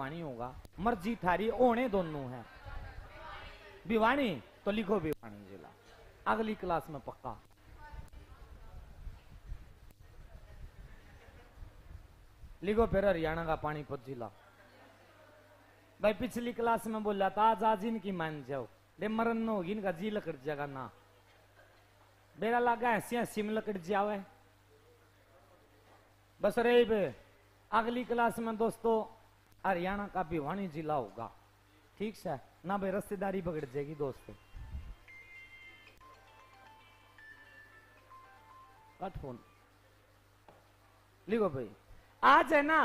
भिवानी होगा, मर्जी थारी, ओने दोनों है। भिवानी तो लिखो भिवानी जिला, अगली क्लास में पक्का। लिखो फिर हरियाणा का पानीपत जिला। भाई पिछली क्लास में बोला था आज इनकी मान जाओ, ले मरन होगी इनका जी लकड़ जाएगा ना, बेरा लगा ऐसी ऐसी में लकड़ जावे बस रे बे। अगली क्लास में दोस्तों हरियाणा का भिवानी जिला होगा, ठीक है ना भाई, रिश्तेदारी बिगड़ जाएगी दोस्तों। कट फोन लिखो भाई। आज है ना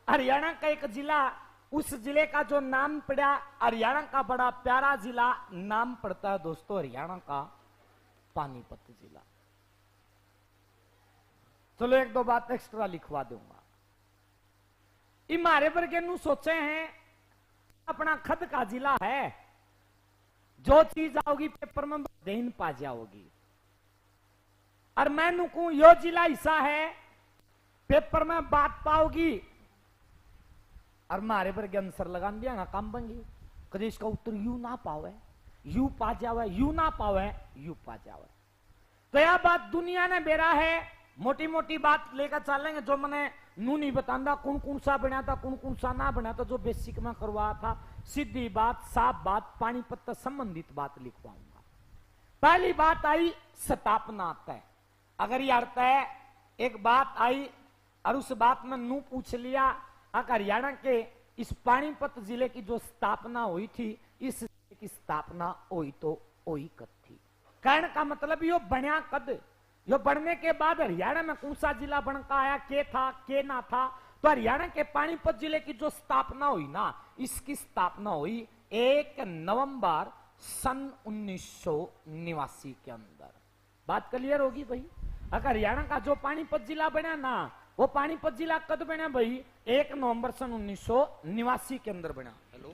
हरियाणा का एक जिला, उस जिले का जो नाम पड़ा, हरियाणा का बड़ा प्यारा जिला नाम पड़ता है दोस्तों हरियाणा का पानीपत जिला। चलो एक दो बात एक्स्ट्रा लिखवा दूंगा। हमारे वर्गे नु सोचे हैं अपना खद का जिला है, जो चीज आओगी पेपर में देन पा जाओगी, और मैं नु कहूं यो जिला ऐसा है पेपर में बात पाओगी, और मारे वर्गे आंसर लगान दिया ना काम बंगी, कभी इसका उत्तर यू ना पावे, यू पा जावे, यू ना पावे, यू पा जावे। तो यह बात दुनिया ने बेरा है, मोटी मोटी बात लेकर चलेंगे, जो मैंने नू नहीं बतांदा कौन कौन सा बना था कौन कौन सा ना बना था, जो बेसिक में करवाया था, सीधी बात साफ बात पानीपत से संबंधित बात लिखवाऊंगा। पहली बात आई स्थापना तय, अगर ये अर्थ है एक बात आई और उस बात में नू पूछ लिया, अगर हरियाणा के इस पानीपत जिले की जो स्थापना हुई थी, इस जिले की स्थापना हुई तो हुई कद थी। कहने का मतलब यो बना कद, यो बढ़ने के बाद हरियाणा में कौन सा जिला बनकर आया, के था के ना था, तो हरियाणा के पानीपत जिले की जो स्थापना हुई ना, इसकी स्थापना हुई 1 नवंबर सन 1989 के अंदर। बात क्लियर होगी भाई। अगर हरियाणा का जो पानीपत जिला बना ना, वो पानीपत जिला कद बना भाई 1 नवंबर सन 1989 के अंदर बना। हेलो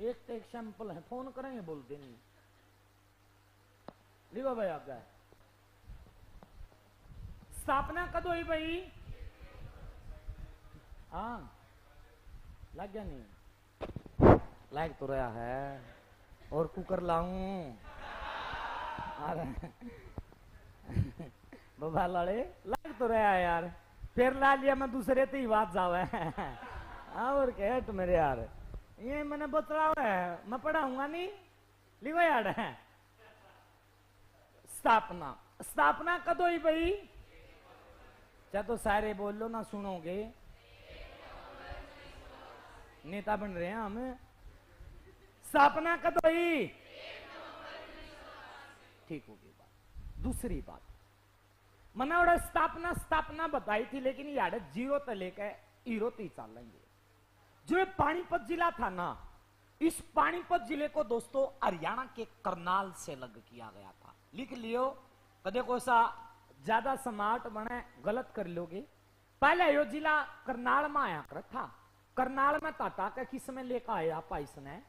एक तो एक सैंपल है, फोन करेंगे बोलते नहीं। लिखो भाई आपका स्थापना कद हुई भाई, हाँ लग गया नहीं, लाइक तो रहा है, और कुकर लाऊं बाबा लड़े लग तो रहा है यार, फिर ला लिया मैं दूसरे तो ही बात जावे और कैट मेरे यार, ये मैंने बतला है मैं पढ़ाऊंगा नहीं। लिखो यार है स्थापना, स्थापना कद हुई भाई, चाहे तो सारे बोल लो ना सुनोगे, नेता बन रहे हैं हम। स्थापना कद हुई, ठीक होगी बात। दूसरी बात मना स्थापना स्थापना बताई थी, लेकिन यार जीरो तो लेकर हीरो तो ही चल लेंगे। जो पानीपत जिला था ना, इस पानीपत जिले को दोस्तों हरियाणा के करनाल से अलग किया गया था। लिख लियो, कदे को सा ज्यादा स्मार्ट बने गलत कर लोगे। पहले यो जिला करनाल में आया कर था, करनाल में टाटा का किस में लेकर आया आपा, इसने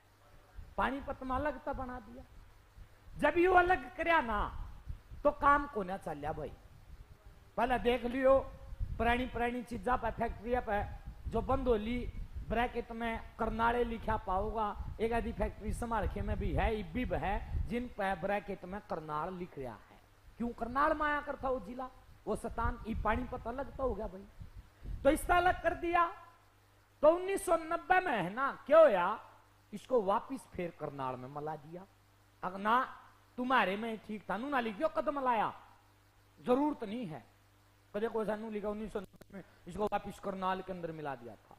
पानीपत में अलग तो बना दिया। जब यू अलग करया ना तो काम को ना चलिया भाई। पहले देख लियो पुरानी पुरानी चीजा पे फैक्ट्री पे जो बंद हो ली, ब्रैकेट में करनाले लिखा पाओगा। एक आधी फैक्ट्री समारखे में भी है, इबिब है, जिन पे ब्रैकेट में करनाल लिख रहा है। क्यों करनाल में आया करता वो जिला, वो शतान ई पानीपत अलग तो हो गया भाई, तो इसका अलग कर दिया। तो 1990 में है ना क्या होया, इसको वापिस फिर करनाल में मला दिया। अगर ना तुम्हारे में ठीक था, नू ना लिखियो कदम लाया, जरूरत नहीं है, कदे को ऐसा नू लिखा 1990 में इसको वापिस करनाल के अंदर मिला दिया था।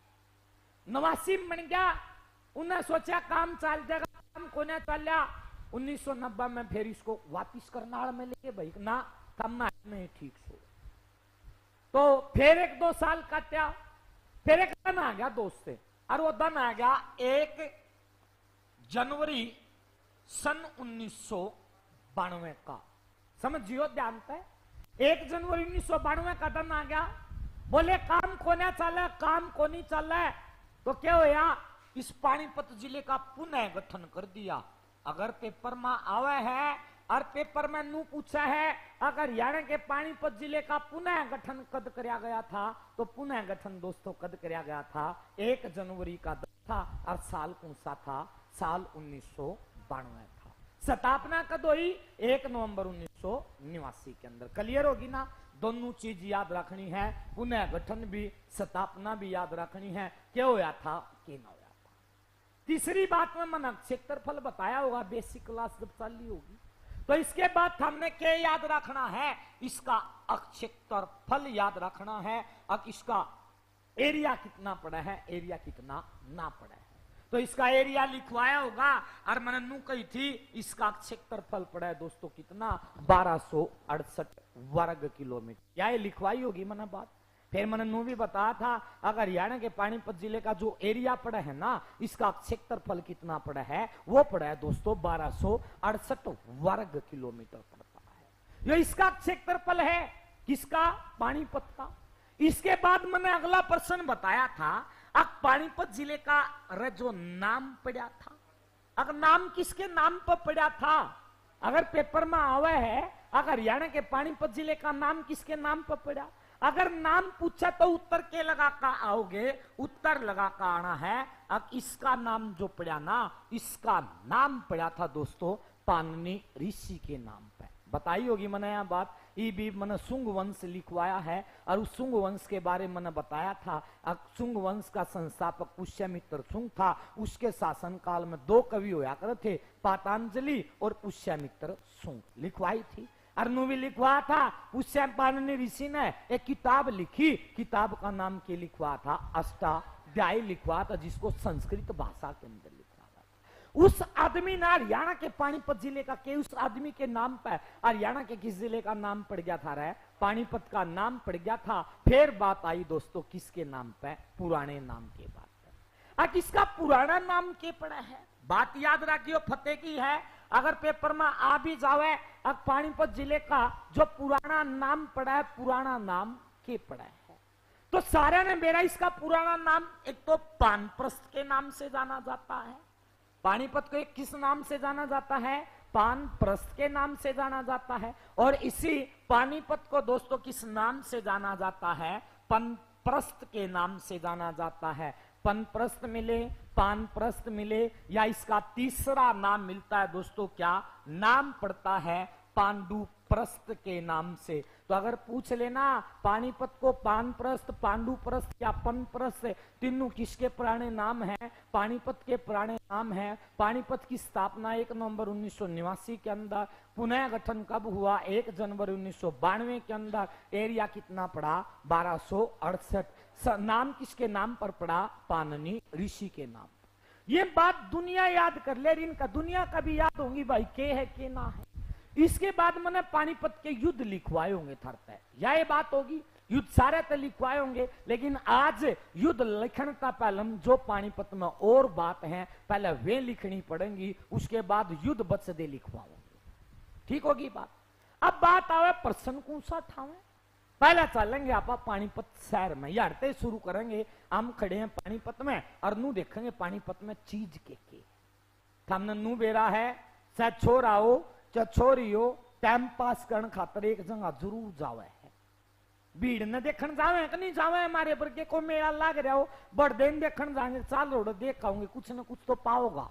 89 बन गया, उन्हें सोचा काम चल जाएगा, काम को ना चलिया। 1990 में फिर इसको वापिस करनाल में लेके भाई ना कम में ठीक सो। तो फिर 1-2 साल काटा, फिर एक दिन आ गया दोस्त से, और वो दिन आ गया 1 जनवरी सन 1992 का। समझियो ध्यान पे, 1 जनवरी 1992 का दिन आ गया। बोले काम को ना चला, काम को नहीं चला, तो क्या होया, इस पानीपत जिले का पुनः गठन कर दिया। अगर पेपर में आवे है और पेपर में नू पूछा है अगर हरियाणा के पानीपत जिले का पुनः गठन कद कराया गया था, तो पुनः गठन दोस्तों कद कराया गया था 1 जनवरी का था और साल कौन सा था? साल 1992 था। स्थापना कद हुई? 1 नवंबर 1989 के अंदर। क्लियर होगी ना? दोनों चीज याद रखनी है, पुनः गठन भी स्थापना भी याद रखनी है, क्या होया था क्या ना होया था। तीसरी बात में मैंने क्षेत्रफल बताया होगा बेसिक क्लास जब चाली होगी, तो इसके बाद हमने क्या याद रखना है? इसका क्षेत्रफल याद रखना है। अब इसका एरिया कितना पड़ा है, एरिया कितना ना पड़ा है, तो इसका एरिया लिखवाया होगा और मैंने नू कही थी इसका क्षेत्रफल पड़ा है दोस्तों कितना? 1268 वर्ग किलोमीटर। या ये लिखवाई होगी मैंने बात। फिर मैंने नू भी बताया था अगर हरियाणा के पानीपत जिले का जो एरिया पड़ा है ना, इसका क्षेत्रफल कितना पड़ा है? वो पड़ा है दोस्तों 1268 वर्ग किलोमीटर पड़ता है। ये इसका क्षेत्रफल है किसका? पानीपत का। इसके बाद मैंने अगला प्रश्न बताया था अब पानीपत जिले का जो नाम पड़ा था, अगर नाम किसके नाम पर पड़ा था? अगर पेपर में आवे है अगर हरियाणा के पानीपत जिले का नाम किसके नाम पर पड़ा, अगर नाम पूछा तो उत्तर के लगा का आओगे, उत्तर लगा का आना है। अब इसका नाम जो पड़ा ना, इसका नाम पड़ा था दोस्तों पाणिनि ऋषि के नाम पे। बताई होगी मैंने यह बात। ये भी मैंने सुंग वंश लिखवाया है और उस सुंग वंश के बारे में मैंने बताया था। सुंग वंश का संस्थापक पुष्यमित्र सुंग था। उसके शासन काल में 2 कवि होया करते थे, पातंजलि और पुष्यमित्र सुंग। लिखवाई थी अरनु भी लिखवा था। पुष्य पाणिनि ऋषि ने एक किताब लिखी, किताब का नाम क्या लिखवा था? अष्टाध्यायी लिखवा था, जिसको संस्कृत भाषा के अंदर लिखवा था। उस आदमी ने हरियाणा के पानीपत जिले का के उस आदमी के नाम पर हरियाणा के किस जिले का नाम पड़ गया था? रे पानीपत का नाम पड़ गया था। फिर बात आई दोस्तों किसके नाम पे? पुराने नाम के बात पे। अब किसका पुराना नाम क्या पड़ा है? बात याद रखियो फतेह की है। अगर पेपर में आ भी जावे अब पानीपत जिले का जो पुराना नाम पड़ा है, पुराना नाम क्या पड़ा है? तो सारे ने मेरा इसका पुराना नाम एक तो पानप्रस्थ के नाम से जाना जाता है। पानीपत को एक किस नाम से जाना जाता है? पानप्रस्थ के नाम से जाना जाता है। और इसी पानीपत को दोस्तों किस नाम से जाना जाता है? पनप्रस्थ के नाम से जाना जाता है। पनप्रस्थ मिले, पानप्रस्थ मिले, या इसका तीसरा नाम मिलता है दोस्तों, क्या नाम पड़ता है? पांडुप्रस्थ के नाम से। तो अगर पूछ लेना पानीपत को पानप्रस्थ, पांडुप्रस्थ या पनप्रस्थ तीनों किसके पुराने नाम हैं? पानीपत के पुराने नाम हैं। पानीपत की स्थापना 1 नवंबर 1989 के अंदर। पुनः गठन कब हुआ? 1 जनवरी 1992 के अंदर। एरिया कितना पड़ा? 1268। नाम किसके नाम पर पड़ा? पाणिनि ऋषि के नाम। ये बात दुनिया याद कर ले, इनका दुनिया का भी याद होंगी भाई के है के ना है। इसके बाद मैंने पानीपत के युद्ध लिखवाए होंगे थरते, या ये बात होगी युद्ध सारे तो लिखवाए होंगे, लेकिन आज युद्ध लिखने का पहले हम जो पानीपत में और बात है पहले वे लिखनी पड़ेंगी, उसके बाद युद्ध बचदे लिखवाओगे। ठीक होगी बात। अब बात आवे प्रश्न कौन सा ठावे? पहले चलेंगे आप पानीपत शहर में, यारते शुरू करेंगे। हम खड़े हैं पानीपत में और नू देखेंगे पानीपत में चीज के हमने नू बेरा है चाहे छोरा हो चाहे छोरी हो, टाइम पास करने खातर एक जगह जरूर जावे है। भीड़ ने देखने जावे कि नहीं जावे? हमारे वर्गे को मेला लाग रहा हो, बड़ दिन देखने जाएंगे, चाल रोड देख आऊंगे, कुछ न कुछ तो पाओगा।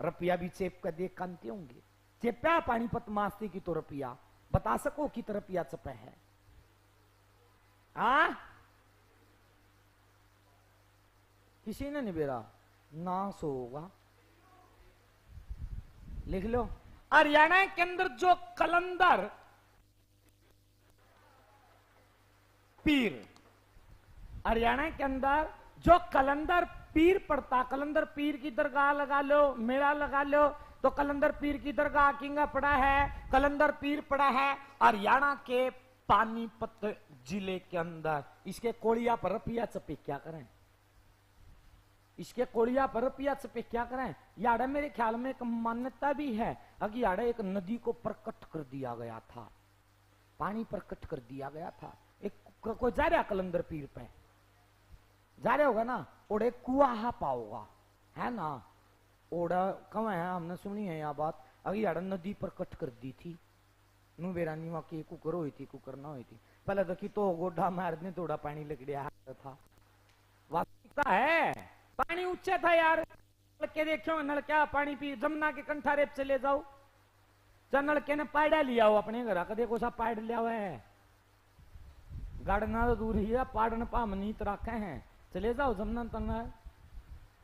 रुपया भी चेप कर देख कानते होंगे। चेपा पानीपत मास्ती की तो रुपया बता सको कि रुपया चपे है? किसी ने नहीं बेरा ना सो होगा। लिख लो हरियाणा के अंदर जो कलंदर पीर, हरियाणा के अंदर जो कलंदर पीर पड़ता, कलंदर पीर की दरगाह लगा लो, मेला लगा लो, तो कलंदर पीर की दरगाह किंगा पड़ा है, कलंदर पीर पड़ा है हरियाणा के पानीपत जिले के अंदर। इसके कोड़िया पर रुपया चपे क्या करें? इसके कोड़िया पर रुपया चपे क्या करें? याड़ा मेरे ख्याल में एक मान्यता भी है कि याड़ा एक नदी को प्रकट कर दिया गया था, पानी प्रकट कर दिया गया था। एक कोई जा रहा कलंदर पीर पे जा रहा होगा ना, और एक कुआ पाओगा है ना, ओड़ा कम है, हमने सुनी है यह बात। अगी यार नदी पर कट कर दी थी नु बेरानी वहां की कुकर हुई थी कुकर ना हुई थी पहले तो कि तो गोड्ढा मारने थोड़ा पानी लगड़िया था वास्तविकता है पानी ऊंचे था यार नलके देखो नलका पानी पी जमुना के कंठारे चले जाओ चाहे नलके ने पायडा लिया हो अपने घर का देखो सा पायड लिया हुआ है गाड़ना तो दूर ही है पाड़न पामनी रखे हैं चले जाओ जमुना तना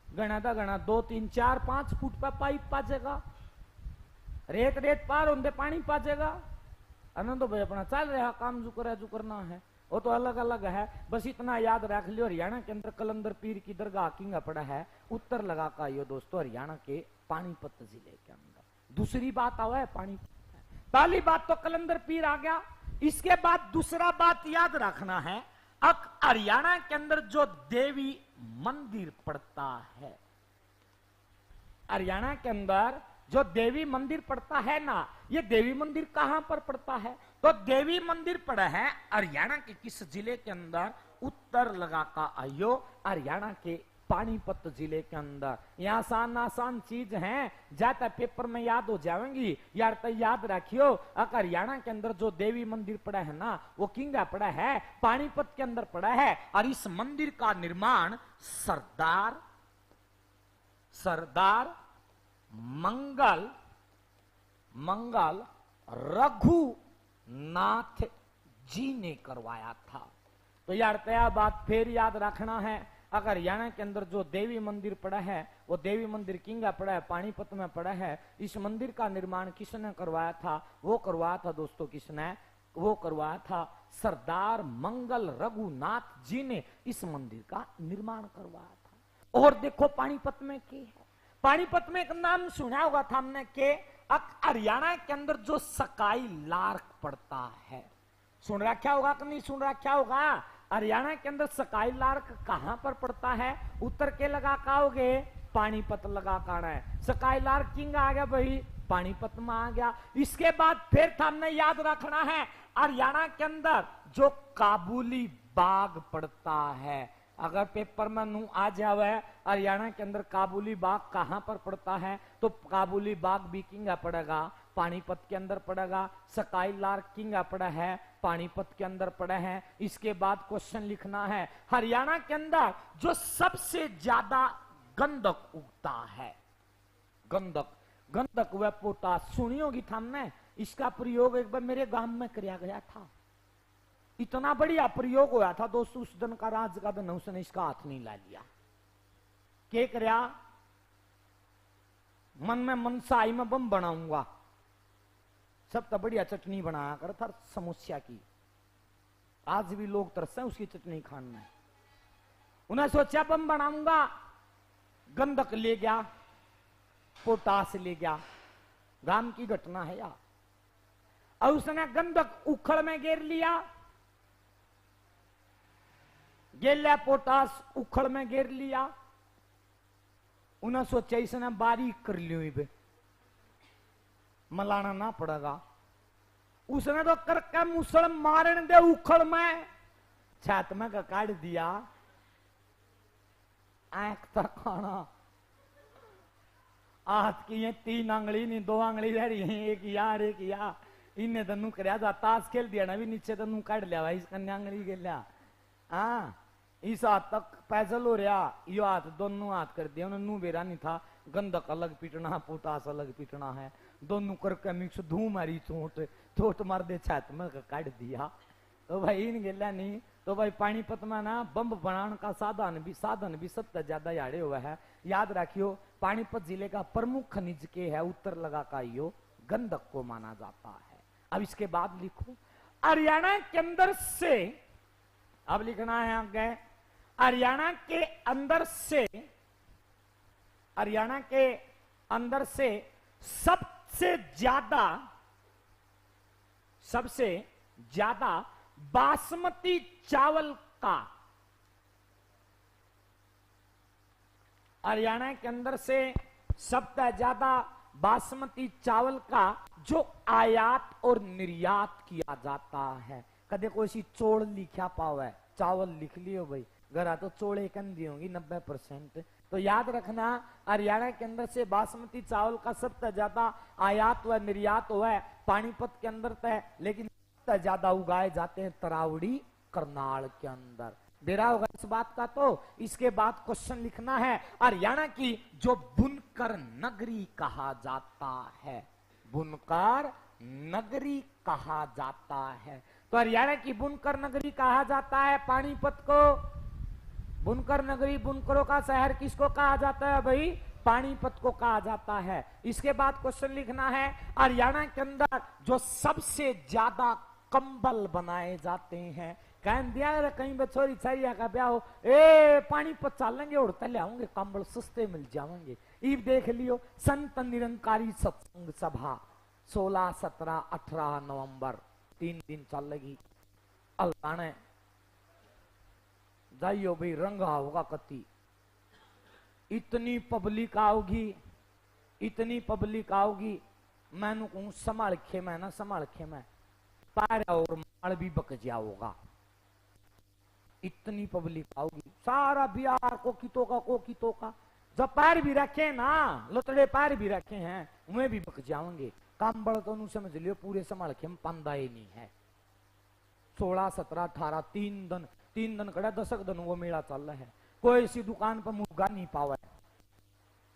गणा था गणा 2 3 4 5 फुट पर पाइप पाजेगा रेत रेत पार होंगे पानी पाजेगा आनंद भाई अपना चल रहा काम जो करना है वो तो अलग अलग है बस इतना याद रख लियो हरियाणा के अंदर कलंदर पीर की दरगाह किंगा पड़ा है उत्तर लगा का यो दोस्तों हरियाणा के पानीपत जिले के अंदर दूसरी बात आवा है पानी पहली बात तो कलंदर पीर आ गया इसके बाद दूसरा बात याद रखना है अब हरियाणा के अंदर जो देवी मंदिर पड़ता है हरियाणा के अंदर जो देवी मंदिर पड़ता है ना ये देवी मंदिर कहां पर पड़ता है तो देवी मंदिर पड़ा है हरियाणा के किस जिले के अंदर उत्तर लगा का आयो हरियाणा के पानीपत जिले के अंदर ये आसान आसान चीज है जाता पेपर में याद हो जाएंगी यार तो याद रखियो अगर हरियाणा के अंदर जो देवी मंदिर पड़ा है ना वो किंगा पड़ा है पानीपत के अंदर पड़ा है और इस मंदिर का निर्माण सरदार मंगल रघुनाथ जी ने करवाया था तो यार तया बात फिर याद रखना है अगर हरियाणा के अंदर जो देवी मंदिर पड़ा है वो देवी मंदिर किंगा पड़ा है पानीपत में पड़ा है इस मंदिर का निर्माण किसने करवाया था वो करवाया था दोस्तों किसने वो करवाया था सरदार मंगल रघुनाथ जी ने इस मंदिर का निर्माण करवाया था और देखो पानीपत में क्या है पानीपत में एक नाम सुना होगा था हमने के हरियाणा के अंदर जो सकाई लार्क पड़ता है सुन रखा होगा कि नहीं सुन रखा होगा हरियाणा के अंदर सकाई लार्क कहां पर पड़ता है उत्तर के लगा काओगे पानीपत लगा काना है सकाई लार्क किंग आ गया भाई पानीपत में आ गया इसके बाद फिर हमने याद रखना है हरियाणा के अंदर जो काबुली बाग पड़ता है अगर पेपर में नू आ जावे हरियाणा के अंदर काबुली बाग कहां पर पड़ता है तो काबुली बाग भी किंगा पड़ेगा पानीपत के अंदर पड़ेगा सकाई लार्क किंगा पड़ा है पानीपत के अंदर पड़ा है इसके बाद क्वेश्चन लिखना है हरियाणा के अंदर जो सबसे ज्यादा गंधक उगता है गंधक व पोटास सुनी होगी हमने इसका प्रयोग एक बार मेरे गांव में किया गया था इतना बढ़िया प्रयोग हुआ था दोस्तों उस दिन का राज का दिन उसने इसका हाथ नहीं ला लिया के करया मन में मनसाई में बम बनाऊंगा सब तो बढ़िया चटनी बनाया कर था समस्या की आज भी लोग तरस हैं उसकी चटनी खाने में उन्हें सोचा बम बनाऊंगा गंधक ले गया पोटास ले गया गांव की घटना है यार और उसने गंधक उखड़ में घेर लिया गेल्या पोटास उखड़ में घेर लिया उन्हें सोचा इसने बारीक कर लियो मलाना ना पड़ेगा उसने तो करके मुसल मारन दे उखड़ में छात में का काट दिया आंख तक खाना हाथ की ये 3 आंगली नहीं 2 आंगली रह रही है एक या इन्हें तनु कर ताश खेल दिया ना भी नीचे तनु काट लिया भाई इसका आंगली के लिया हाँ इस हाथ तक पैजल हो रहा यो हाथ दोनों हाथ कर दिया उन्होंने बेरा नहीं था गंधक अलग पीटना पोटास अलग पीटना है दोनों करके मिक्स धू मारी चोट मार दे छात में काट दिया तो भाई इन गेला नहीं तो भाई पानीपत में ना बम बनाने का साधन भी सबसे ज्यादा याड़े हुआ है याद रखियो पानीपत जिले का प्रमुख खनिज के है उत्तर लगा का यो गंधक को माना जाता है अब इसके बाद लिखो हरियाणा के अंदर से अब लिखना है आगे हरियाणा के अंदर से सबसे ज्यादा बासमती चावल का हरियाणा के अंदर से सबसे ज्यादा बासमती चावल का जो आयात और निर्यात किया जाता है कदे कोई सी चोड़ लिखा पावा है चावल लिख लियो भाई घर तो चोड़े कंदी होंगी 90% तो याद रखना, हरियाणा के अंदर से बासमती चावल का सबसे ज्यादा आयात व निर्यात हुआ है पानीपत के अंदर तय, लेकिन सबसे ज्यादा उगाए जाते हैं तरावड़ी करनाल के अंदर। बेरा होगा इस बात का। तो इसके बाद क्वेश्चन लिखना है, हरियाणा की जो बुनकर नगरी कहा जाता है, बुनकर नगरी कहा जाता है। तो हरियाणा की बुनकर नगरी कहा जाता है पानीपत को। बुनकर नगरी, बुनकरों का शहर किसको कहा जाता है भाई? पानीपत को कहा जाता है। इसके बाद क्वेश्चन लिखना है, हरियाणा के अंदर जो सबसे ज्यादा कंबल बनाए जाते हैं, कह दिया कहीं बचोरी चाहिए का ब्याह हो, ए पानीपत चलेंगे उड़ते ले आऊंगे, कंबल सस्ते मिल जाएंगे। इब देख लियो, संत निरंकारी सत्संग सभा 16, 17, 18 नवंबर 3 दिन चलेगी। अल्लाह ने जाइयो भाई, रंगा होगा कति, इतनी पब्लिक आओगी, इतनी पब्लिक आओगी, मैनू कहूं संभाल खे मैं ना, संभाल खे मैं, पैर और माल भी बक जाओगा, इतनी पब्लिक आओगी। सारा बिहार को कितो का जब पैर भी रखे ना, लतड़े पैर भी रखे हैं, उन्हें भी बक जाओगे। काम बड़ा तो समझ लियो, पूरे संभाल के हम पंदा ही नहीं है। 16, 17, 18 तीन दिन कड़ा 10 दिन वो मेला चल रहा है। कोई ऐसी दुकान पर मुर्गा नहीं पावा,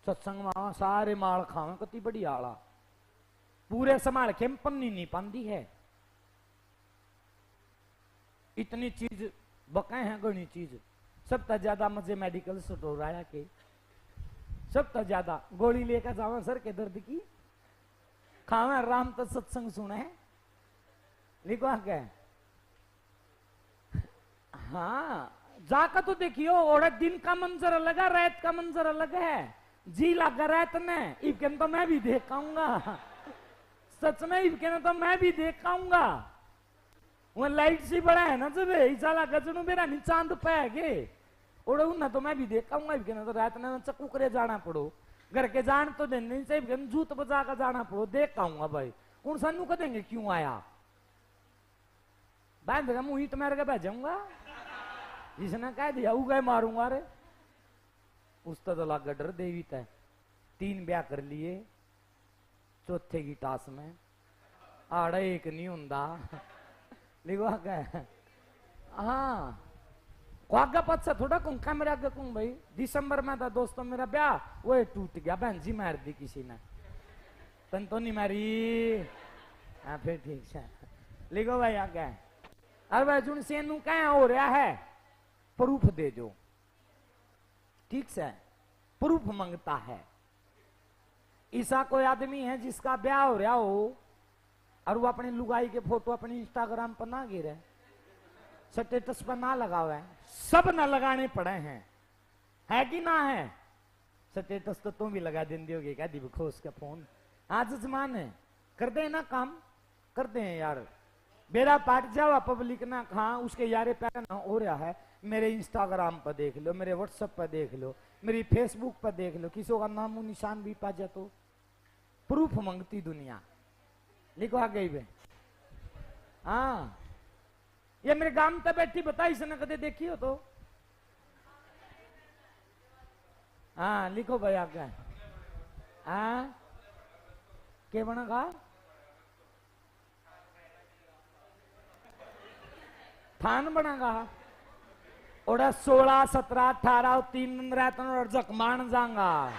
सत्संग में सारे माल खावे कति बड़ी आला, पूरे संभाल के पन्नी नहीं पाती है। इतनी चीज बके हैं, गणी चीज। सबसे ज्यादा मजे मेडिकल स्टोर आया के, सबसे ज्यादा गोली लेकर जावा सर के दर्द की, खावे राम तो सत्संग सुने लिखवा के। हाँ जाकर तो देखियो, और दिन का मंजर अलग है, रात का मंजर अलग है। जी लगा रात में, इबके तो मैं भी देख आऊंगा, सच में इबके तो मैं भी देख आऊंगा। वो लाइट सी बड़ा है ना जब इसाला गजनू मेरा नी चांद पे गे ओड़ो ना, तो मैं भी देख आऊंगा। इबके तो रात में चक्कू करे जाना पड़ो, घर के जान तो दिन नहीं चाहिए, जूत बजा कर जाना पड़ो, देख आऊंगा भाई। कौन सानू कहेंगे क्यों आया, बांध का मुंह ही तो मेरे के भेजूंगा, जिसने कह दिया उगे मारूंगा रे। उसका तो लाग डर देवी तय, 3 ब्याह कर लिए, चौथे की टास में आड़ा एक नहीं होंदा लिखवा के। हाँ आगे पच्चा थोड़ा कहूं, कैमरा आगे कहूं भाई। दिसंबर में था दोस्तों मेरा ब्याह, वो टूट गया, बहन जी मार दी किसी ने, तन तो नहीं मारी। हाँ फिर ठीक है, लिखो भाई आगे। अरे भाई जुन से नू क्या हो रहा है, प्रूफ दे दो, ठीक से प्रूफ मांगता है। ऐसा कोई आदमी है जिसका ब्याह हो रहा हो और वो अपनी लुगाई के फोटो अपनी इंस्टाग्राम पर ना गिरे, स्टेटस पर ना लगावे है, सब ना लगाने पड़े हैं, है कि ना है? स्टेटस तो तुम भी लगा देंगे होगे क्या दिखो उसका फोन, आज जमान है, कर दे ना काम, कर दे यार। बेरा पाट जावा पब्लिक ना खा, उसके यारे पैर ना हो रहा है, मेरे इंस्टाग्राम पर देख लो, मेरे व्हाट्सएप पर देख लो, मेरी फेसबुक पर देख लो, किसी का नामो निशान भी पा जाए तो प्रूफ मांगती दुनिया। लिखो आ गई बे। हाँ ये मेरे गांव तक बैठी बताई से न कदे देखी हो तो। हाँ लिखो भाई आगे। हाँ क्या बना का थान बनागा और 16, 17, 18 3 दिन रहता और जकमान जाऊंगा।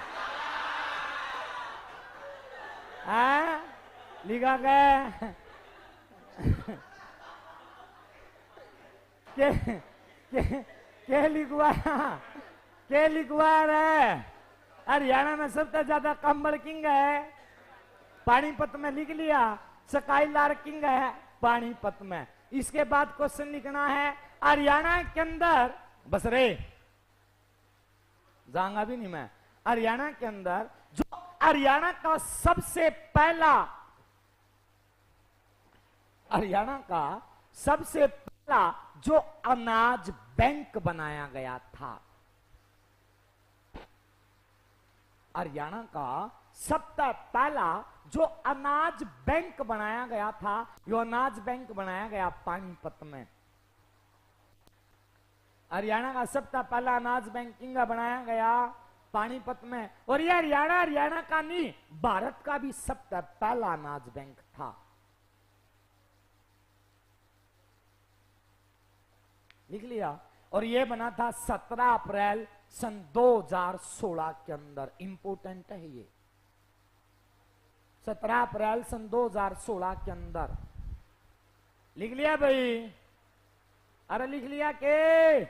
लिखा गया के लिखवा रहे हरियाणा में सबसे ज्यादा कंबल किंग है पानीपत में, लिख लिया। स्काई लार किंग है पानीपत में। इसके बाद क्वेश्चन लिखना है हरियाणा के अंदर, बस रे जाऊंगा भी नहीं मैं, हरियाणा के अंदर जो हरियाणा का सबसे पहला, हरियाणा का सबसे पहला जो अनाज बैंक बनाया गया था, हरियाणा का सबसे पहला जो अनाज बैंक बनाया गया था, यो अनाज बैंक बनाया गया पानीपत में। हरियाणा का सबसे पहला अनाज बैंक किंग बनाया गया पानीपत में। और यह हरियाणा का नहीं, भारत का भी सबसे पहला अनाज बैंक था। लिख लिया। और यह बना था 17 अप्रैल सन 2016 के अंदर। इंपोर्टेंट है ये, 17 अप्रैल सन 2016 के अंदर। लिख लिया भाई? अरे लिख लिया के?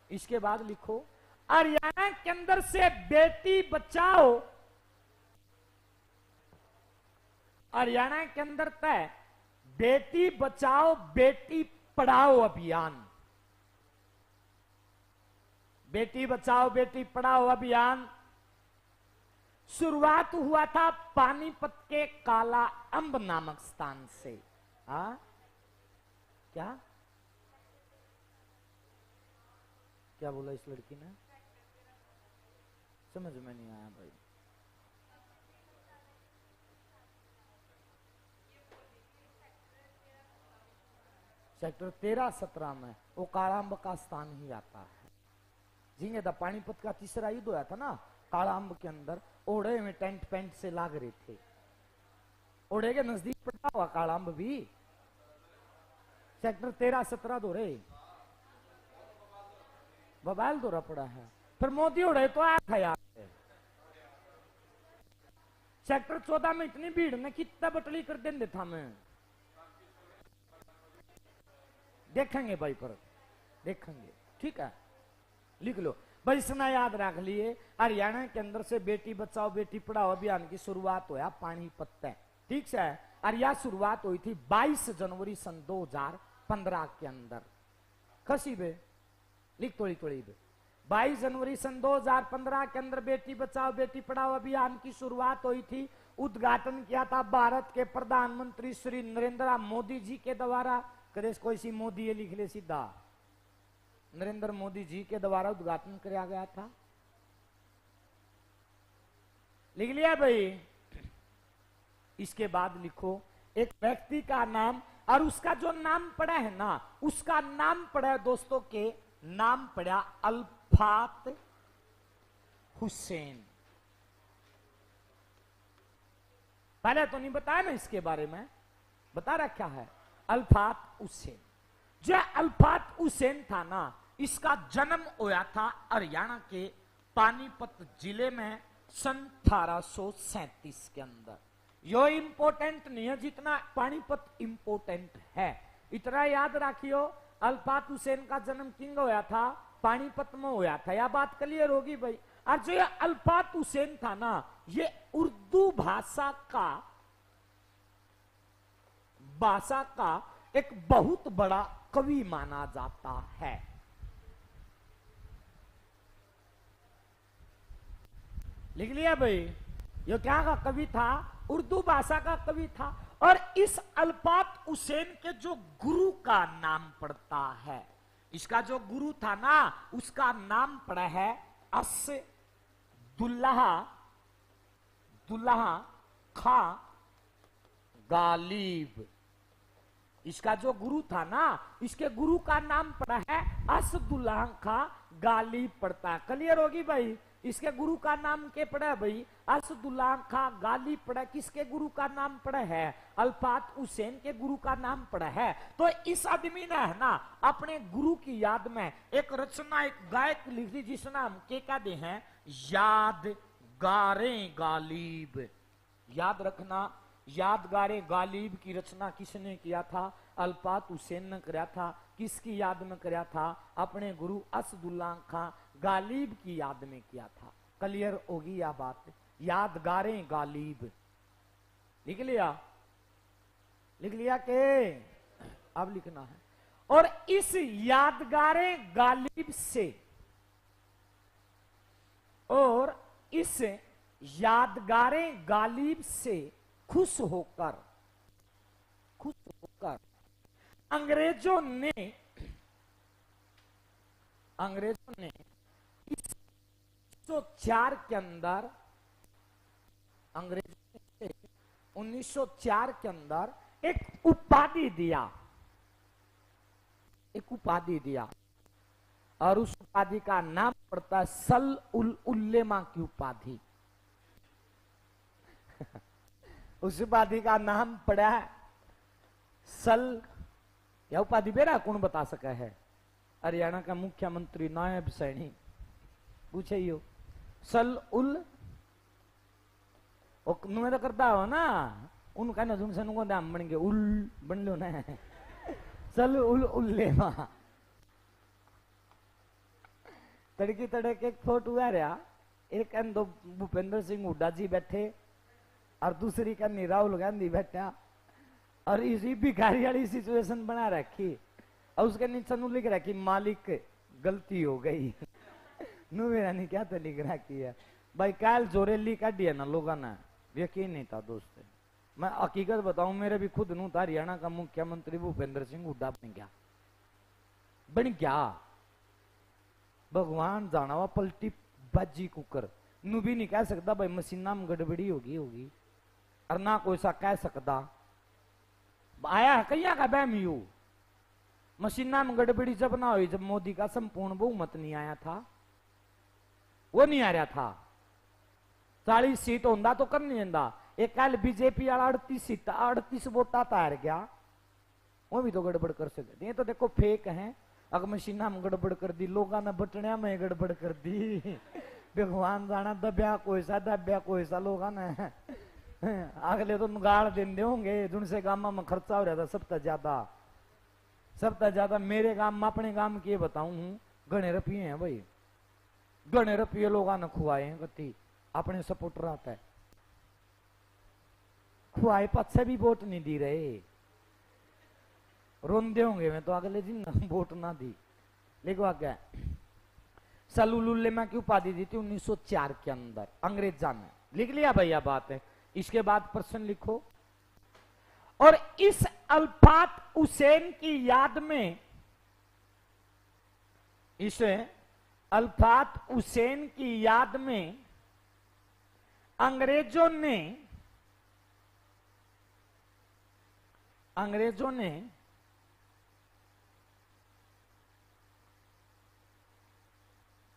इसके बाद लिखो, हरियाणा के अंदर से बेटी बचाओ, हरियाणा के अंदर तय बेटी बचाओ बेटी पढ़ाओ अभियान, बेटी बचाओ बेटी पढ़ाओ अभियान शुरुआत हुआ था पानीपत के काला अंब नामक स्थान से। क्या क्या बोला इस लड़की ने? समझ में नहीं आया भाई। सेक्टर 13-17 में वो कालाअंब का स्थान ही आता है। झींगे था पानीपत का तीसरा युद्ध हुआ था ना, कालाअंब के अंदर ओढ़े में टेंट पेंट से लाग रहे थे। ओढ़े के नजदीक पड़ा हुआ कालाअंब भी, सेक्टर 13-17 दो रहे बबाल दौरा पड़ा है। फिर मोदी उड़े तो आया था यार। सेक्टर 14 में इतनी भीड़ ने कितना बटली कर देंगे था। मैं देखेंगे भाई, पर देखेंगे, ठीक है। लिख लो भाई, इतना याद रख लिए। हरियाणा के अंदर से बेटी बचाओ बेटी पढ़ाओ अभियान की शुरुआत हुआ पानीपत से, ठीक है। और यह शुरुआत हुई थी 22 जनवरी सन 2015 के अंदर। कसीबे लिख थोड़ी थोड़ी 22 जनवरी सन 2015 के अंदर बेटी बचाओ बेटी पढ़ाओ अभियान की शुरुआत हुई थी। उद्घाटन किया था भारत के प्रधानमंत्री श्री नरेंद्र मोदी जी के द्वारा। कदे कोई सी मोदी लिख ले सीधा, नरेंद्र मोदी जी के द्वारा उद्घाटन किया गया था। लिख लिया भाई? इसके बाद लिखो एक व्यक्ति का नाम, और उसका जो नाम पड़ा है ना, उसका नाम पड़ा है दोस्तों के नाम पड़ा अल्फात हुसैन। पहले तो नहीं बताया ना इसके बारे में, बता रखा है अल्फात हुसैन। जो अल्फात हुसैन था ना, इसका जन्म हुआ था हरियाणा के पानीपत जिले में सन 1837 के अंदर। यो इंपोर्टेंट नहीं है जितना पानीपत इंपोर्टेंट है, इतना याद रखियो। अल्फात हुसैन का जन्म किंग होया था, पानीपत में होया था। यह बात क्लियर होगी भाई। और जो ये अल्फात हुसैन था ना, ये उर्दू भाषा का एक बहुत बड़ा कवि माना जाता है। लिख लिया भाई? ये क्या का कवि था? उर्दू भाषा का कवि था। और इस अल्फात हुसैन के जो गुरु का नाम पड़ता है, इसका जो गुरु था ना, उसका नाम पड़ा है दुल्हा खां गालिब। इसका जो गुरु था ना, इसके गुरु का नाम पड़ा है असदुल्ला खां गालिब पड़ता है। क्लियर होगी भाई? इसके गुरु का नाम क्या पड़ा है भाई? असदुल्ला खां गालिब पड़ा। किसके गुरु का नाम पड़ा है? अल्फात हुसैन के गुरु का नाम पड़ा है। तो इस आदमी ने है ना अपने गुरु की याद में एक रचना, एक गायक लिख दी जिसका नाम क्या कहते हैं? यादगारे गालिब। याद रखना, यादगारे गालिब की रचना किसने किया था? अल्फात हुसैन ने किया था। किसकी याद में किया था? अपने गुरु असदुल्ला खां गालिब की याद में किया था। क्लियर होगी यह बात? यादगारे गालिब। लिख लिया? लिख लिया के अब लिखना है। और इस यादगारे गालिब से, और इस यादगारे गालिब से खुश होकर अंग्रेजों ने 1904 के अंदर, अंग्रेजों ने 1904 के अंदर एक उपाधि दिया, और उस उपाधि का नाम पड़ता है सल उल उल्लेमा की उपाधि। उस उपाधि का नाम पड़ा है सल। यह उपाधि बेरा कौन बता सका है? हरियाणा का मुख्यमंत्री नायब सैनी पूछे यो सल उल तो करता हो ना उनका ना तुमसे नाम बन गए उल बन लो ना सल उल उल्लेमा। तड़की तड़क एक फोटो आ रहा, एक दो भूपेंद्र सिंह हुड्डा जी बैठे और दूसरी का राहुल गांधी बैठा और इसी भिखारी वाली सिचुएशन बना रखी और उसके नीचे नु लिख रखी मालिक गलती हो गई। नु मेरा नहीं क्या तो लिख रखी है भाई काल जोरेली काटी है ना लोगों ने यकीन नहीं था दोस्त। मैं हकीकत बताऊं मेरे भी खुद नू था हरियाणा का मुख्यमंत्री भूपेंद्र सिंह हुड्डा बन गया भगवान जाना हुआ पलटी बाजी कुकर नू भी नहीं कह सकता भाई मशीना में गड़बड़ी होगी और ना कोई सा कह सकता आया कहीं का बहम यू मशीना में गड़बड़ी जब ना हुई जब मोदी का संपूर्ण बहुमत नहीं आया था, वो नहीं आ रहा था 40 सीट होंदा तो कर नहीं देंदा। एक कल बीजेपी वाला 38 वोटा तार गया, वो भी तो गड़बड़ कर सकते। ये तो देखो फेक है, अगर मशीना में गड़बड़ कर दी लोगों ने बटनिया में गड़बड़ कर दी भगवान जाना दबिया कोई सा लोगों ने अगले तो गाड़ देंगे होंगे जिनसे गामा में खर्चा हो रहा था सबसे ज्यादा मेरे गांव में अपने गांव की बताऊं गणे रुपये हैं भाई, गणे रुपये लोगों ने खुआए हैं कति अपने सपोर्टर आता है खुआए पद से भी वोट नहीं दी रहे रोंदे होंगे मैं तो अगले दिन वोट ना दी। लिखवा क्या सलूलुल्ले में की उपाधि दी थी 1904 के अंदर अंग्रेजा ने। लिख लिया भैया बात है। इसके बाद प्रश्न लिखो और इस अल्फात हुसैन की याद में इस अल्फात हुसैन की याद में अंग्रेजों ने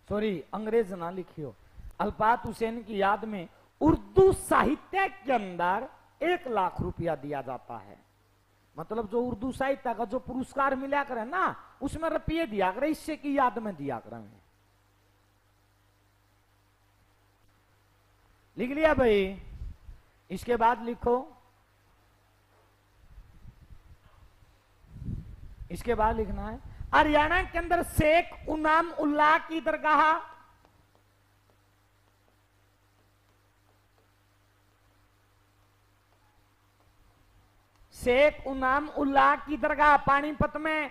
सॉरी अंग्रेज ना लिखियो अल्फात हुसैन की याद में उर्दू साहित्य के अंदर 1 लाख रुपया दिया जाता है। मतलब जो उर्दू साहित्य का जो पुरस्कार मिला करे ना उसमें रुपये दिया करे, इससे की याद में दिया करे। लिख लिया भाई। इसके बाद लिखो इसके बाद लिखना है हरियाणा के अंदर शेख उनाम उल्लाह की दरगाह शेख उनाम उल्लाह की दरगाह पानीपत में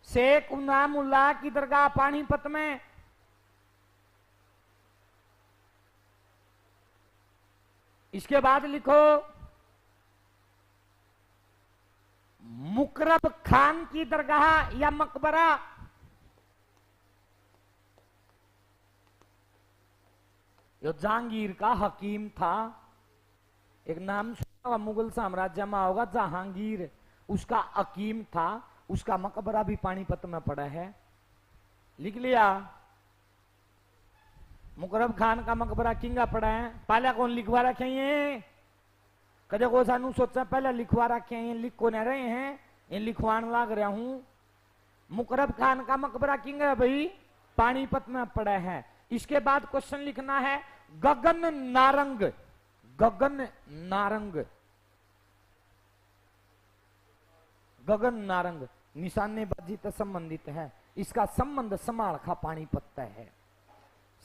शेख उनाम उल्लाह की दरगाह पानीपत में इसके बाद लिखो मुकरब खान की दरगाह या मकबरा जो जहांगीर का हकीम था, एक नाम सुना मुगल साम्राज्य में होगा जहांगीर, उसका हकीम था, उसका मकबरा भी पानीपत में पड़ा है। लिख लिया मुकरब खान का मकबरा किंगा पड़ा है। पहले कौन लिखवा रखे हैं कदे को सानू सोचा पहले लिखवा रखे हैं, लिख को नहीं रहे हैं, ये लिखवान लाग रहा हूं। मुकरब खान का मकबरा किंग है भाई पानीपत में पड़ा है। इसके बाद क्वेश्चन लिखना है गगन नारंग, गगन नारंग, गगन नारंग निशानेबाजी से संबंधित है। इसका संबंध समालखा पानीपत है।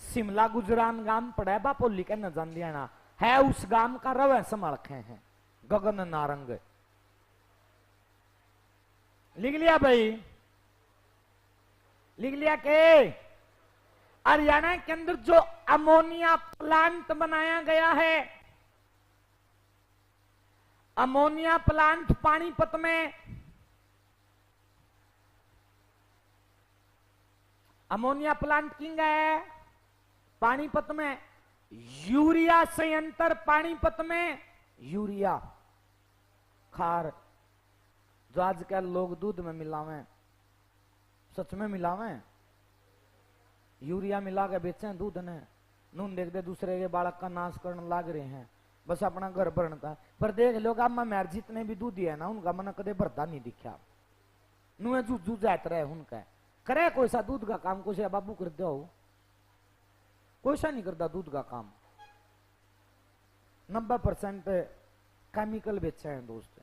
शिमला गुजरान गांव पड़ा है बापो लिखे न जान दिया है, उस गांव का रवे समालखे हैं गगन नारंग। लिख लिया भाई, लिख लिया के हरियाणा के अंदर जो अमोनिया प्लांट बनाया गया है, अमोनिया प्लांट पानीपत में, अमोनिया प्लांट किंग है पानीपत में। यूरिया संयंत्र पानीपत में, यूरिया खार जो आजकल लोग दूध में मिलावे, सच में मिलावे, यूरिया मिला के बेचे दूध ने, नून देख दे दूसरे के बालक का नाश करने लाग रहे हैं, बस अपना घर भरता। पर देख लो गामा मेरे जितने भी दूध है ना, उनका मन कदे भरता नहीं दिखा, नुए जू जात रहे उनका। करे कोई सा दूध का काम, कोई सा बाबू कर दो, कोई सा नहीं करता दूध का काम। 90% केमिकल बेचे हैं दोस्त।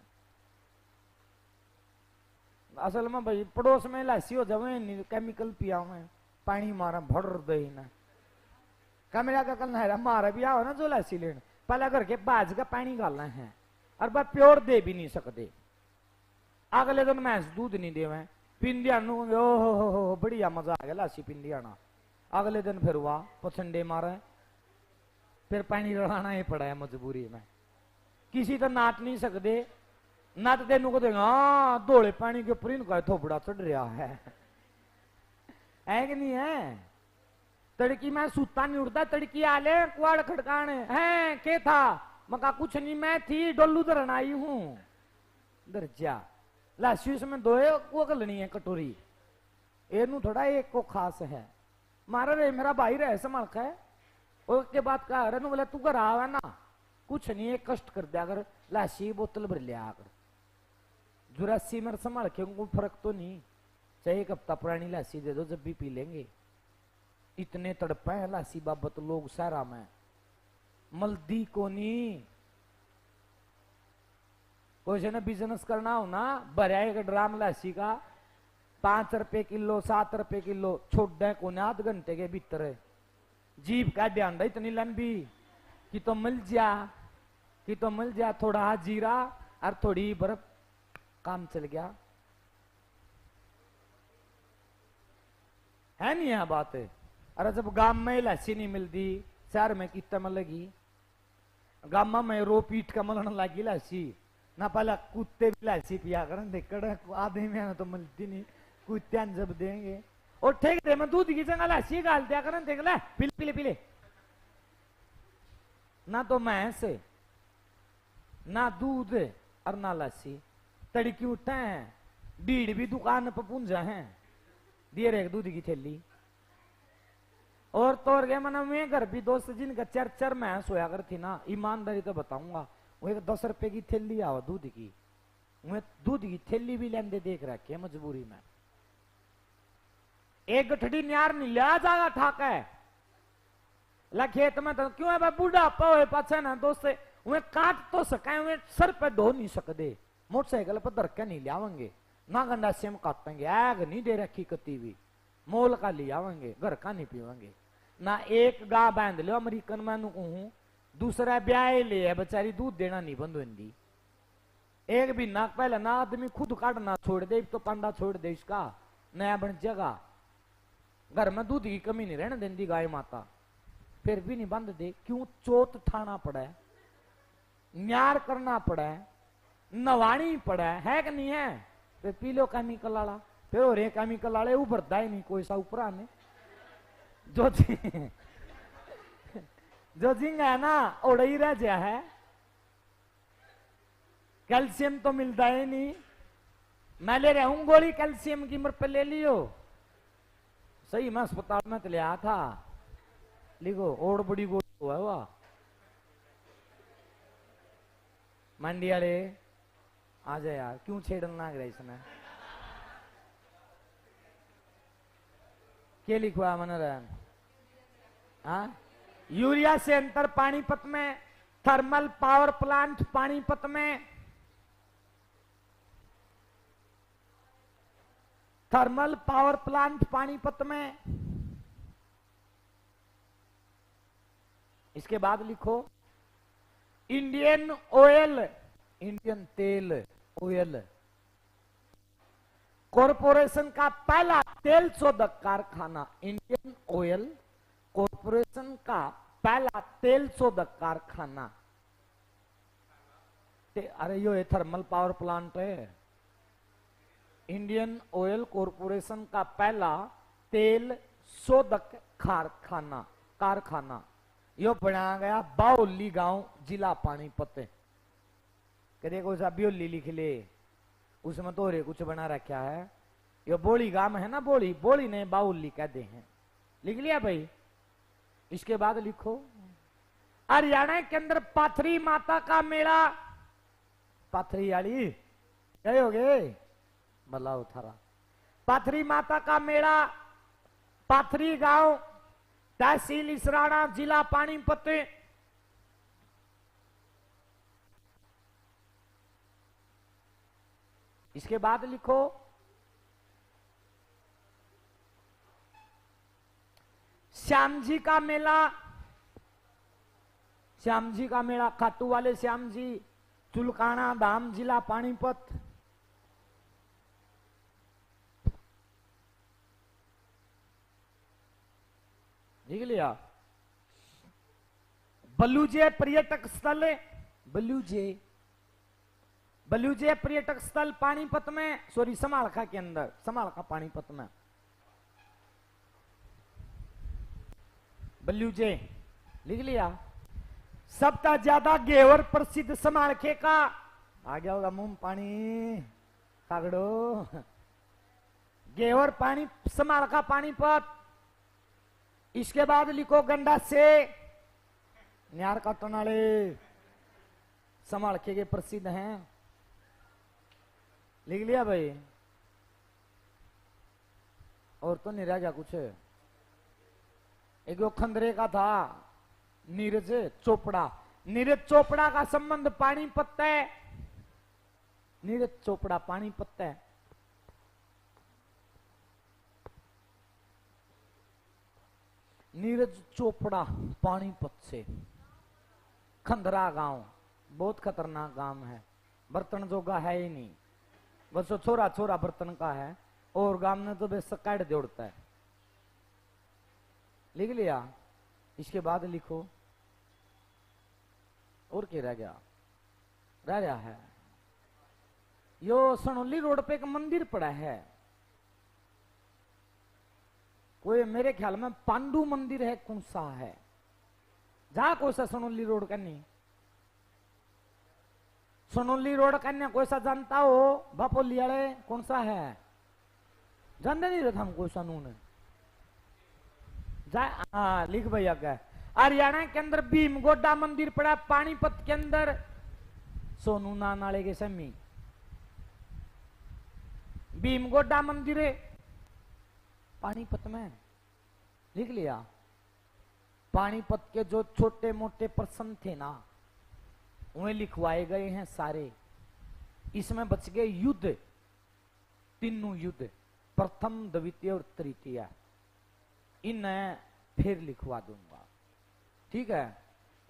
असल में भाई पड़ोस में लासी हो जावे नहीं, केमिकल पिया हुए पानी मारा भर दे ना, कमरा का कल नहरा मारा भी आओ ना जो लासी लेने, पहले घर के बाज का पानी गालना है, और बात प्योर दे भी नहीं सकते। अगले दिन मैं दूध नहीं देवे, पिंडिया हो बढ़िया मजा आ गया लासी पिंडिया ना। अगले दिन फिर हुआ पसंडे मारे, फिर पानी रड़ाना ही पड़ा है मजबूरी में, किसी तो नाट नहीं सकते, नाट तेन को देगा हाँ धोले पानी के ऊपर इनका थोपड़ा चढ़ रहा है कि नहीं है। तड़की में सूता नहीं उड़ता, तड़की आले कुआड़ खड़काने है के था, मका कुछ नहीं मैं थी डोलू धरन आई हूं दर्जा लाशी में दोए वो गलनी है कटोरी, एनू थोड़ा एक को खास है मारा रे मेरा भाई रहे संभाल है। और के बाद कहा अरे बोला तू घर आवा ना, कुछ नहीं एक कष्ट कर दिया अगर लाशी बोतल भर लिया अगर जुरासी में संभाल के, उनको फर्क तो नहीं, चाहे एक हफ्ता पुरानी लाशी दे दो जब भी पी लेंगे। इतने तड़पे हैं लाशी बाबत लोग सारा में, मल्दी को नहीं। कोई से ना बिजनेस करना हो ना, भरा एक ड्राम लाशी का 5 रुपए किलो 7 रुपए किलो छोड़ दे को आध घंटे के भीतर है। जीप का ध्यान इतनी लंबी कि तो मिल जा थोड़ा जीरा और थोड़ी बर्फ, काम चल गया है नहीं यह बात है। अरे जब गांव में लस्सी नहीं मिलती, शहर में कितना मिलेगी, गांव में रो पीट का मलन लगी लस्सी ना, पहले कुत्ते भी लस्सी पिया कर, आधे में तो मिलती नहीं, कुत्ते जब देंगे और ठीक दे मैं दूध की जगह लस्सी गाल दिया कर, देख ले पीले पीले ना तो भैंस ना दूध और ना लस्सी। तड़की उठे हैं, भीड़ भी दुकान पर पूंजा है, दिए एक दूध की थैली और तोड़ गए मना मैं घर भी दोस्त जिनका चर मैं सोया कर थी ना, ईमानदारी तो बताऊंगा, वो एक 10 रुपए की थैली आओ दूध की, मैं दूध की थैली भी लेंदे देख रखे मजबूरी में। एक गठड़ी न्यार नहीं लिया जाएगा ठाक है ला खेत में तो क्यों है भाई बूढ़ा पाओ पाछे ना दोस्त वे काट तो सके, वे सर पे धो नहीं सकते, मोटरसाइकिल पर धर के नहीं लियावेंगे ना, गंडा सेम काटेंगे, आग नहीं दे रखी कती भी, मोल का लियावेंगे, घर का नहीं पीवेंगे ना। एक गाय बांध लो अमेरिकन मैं कहूं, दूसरा ब्याह ले है बेचारी दूध देना नहीं बंद होती, एक भी ना पहले ना आदमी खुद काटना छोड़ दे तो पंडा छोड़ दे इसका नया बन जगह, घर में दूध की कमी नहीं रहने देती गाय माता, फिर भी नहीं बंद दे, क्यों चोट ठाना पड़ा है, न्यार करना पड़ा है, नवाणी पड़ा है कि नहीं है, फिर पी लो केमिकल वाला, फिर और एक केमिकल वाले उभरता ही नहीं कोई सा ऊपर आने जो जिंग है ना ओढ़ ही रह गया है, कैल्शियम तो मिलता ही नहीं, मैं ले रहा हूं गोली कैल्शियम की मर पे ले लियो, सही मैं अस्पताल में तो ले आया था, लिखो और बड़ी गोली हुआ है वह मंडी वाले आ जाए यार, क्यों छेड़ना लग रहा इसने, क्या लिखवा मन रहा यूरिया से अंतर पानीपत में, थर्मल पावर प्लांट पानीपत में, थर्मल पावर प्लांट पानीपत में। इसके बाद लिखो इंडियन ऑयल, इंडियन तेल ऑयल कॉरपोरेशन का पहला तेल शोधक कारखाना, इंडियन ऑयल कॉरपोरेशन का पहला तेल शोधक कारखाना, अरे यो थर्मल पावर प्लांट है, इंडियन ऑयल कॉरपोरेशन का पहला तेल शोधक कारखाना यो बनाया गया बाओली गांव जिला पानीपत। कदे को सा ब्योली लिख ले, उसमें तो रे कुछ बना रखा है, ये बोली गांव है ना, बोली बोली ने बाउली कहते हैं। लिख लिया भाई। इसके बाद लिखो हरियाणा के अंदर पाथरी माता का मेला। पाथरी वाली गए हो गए बल्लाओ थारा। पाथरी माता का मेला पाथरी गांव, तहसील इसराना, जिला पानीपत। इसके बाद लिखो श्याम जी का मेला। श्याम जी का मेला खाटू वाले श्याम जी, चुलकाना धाम, जिला पानीपत। लिख लिया। बलूजे पर्यटक स्थल, बलूजे बलूजे पर्यटक स्थल पानीपत में, सॉरी समालखा के अंदर, समालखा पानीपत में बलूजे। लिख लिया। सबसे ज्यादा घेवर प्रसिद्ध समालखे का, आ गया होगा मुंह पानी कागड़ो। घेवर पानी समालखा पानीपत। इसके बाद लिखो गंडा से न्यार काटन वाले समालखे के प्रसिद्ध हैं। लिख लिया भाई। और तो नहीं रह गया कुछ। एक वो खंदरे का था नीरज चोपड़ा। नीरज चोपड़ा का संबंध पानीपत है। नीरज चोपड़ा पानीपत है। नीरज चोपड़ा पानीपत से। खंदरा गांव बहुत खतरनाक गांव है, बर्तन जोगा है ही नहीं, बस छोरा छोरा बर्तन का है, और गांव में तो बस काट जोड़ता है। लिख लिया। इसके बाद लिखो और क्या रह गया, रह गया है यो सनोली रोड पे एक मंदिर पड़ा है, कोई मेरे ख्याल में पांडु मंदिर है, कौन सा है, जहां कोई सा सनोली रोड करनी, सोनोली रोड करने कोई सा जानता हो बापोली वाले, कौन सा है, जानते नहीं रहता हम कोई सा नून जा। हाँ लिख भैया क्या। हरियाणा के अंदर भीमगोडा मंदिर पड़ा पानीपत के अंदर, सोनू नाले के समी भीमगोडा मंदिर है पानीपत में। लिख लिया। पानीपत के जो छोटे मोटे प्रश्न थे ना उन्हें लिखवाए गए हैं सारे। इसमें बच गए युद्ध, तीनों युद्ध, प्रथम द्वितीय और तृतीय, इन्हें फिर लिखवा दूंगा, ठीक है,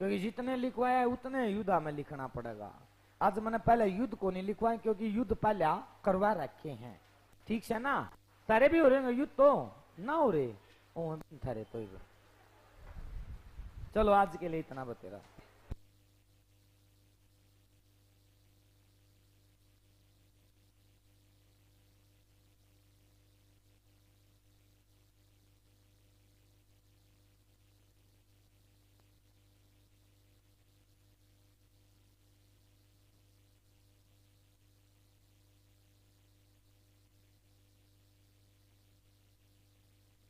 क्योंकि जितने लिखवाया उतने युद्ध में लिखना पड़ेगा। आज मैंने पहले युद्ध को नहीं लिखवाया क्योंकि युद्ध पहले करवा रखे हैं, ठीक है ना। तारे भी हो रहे युद्ध तो ना हो रहे थारे तो। चलो आज के लिए इतना बतेरा।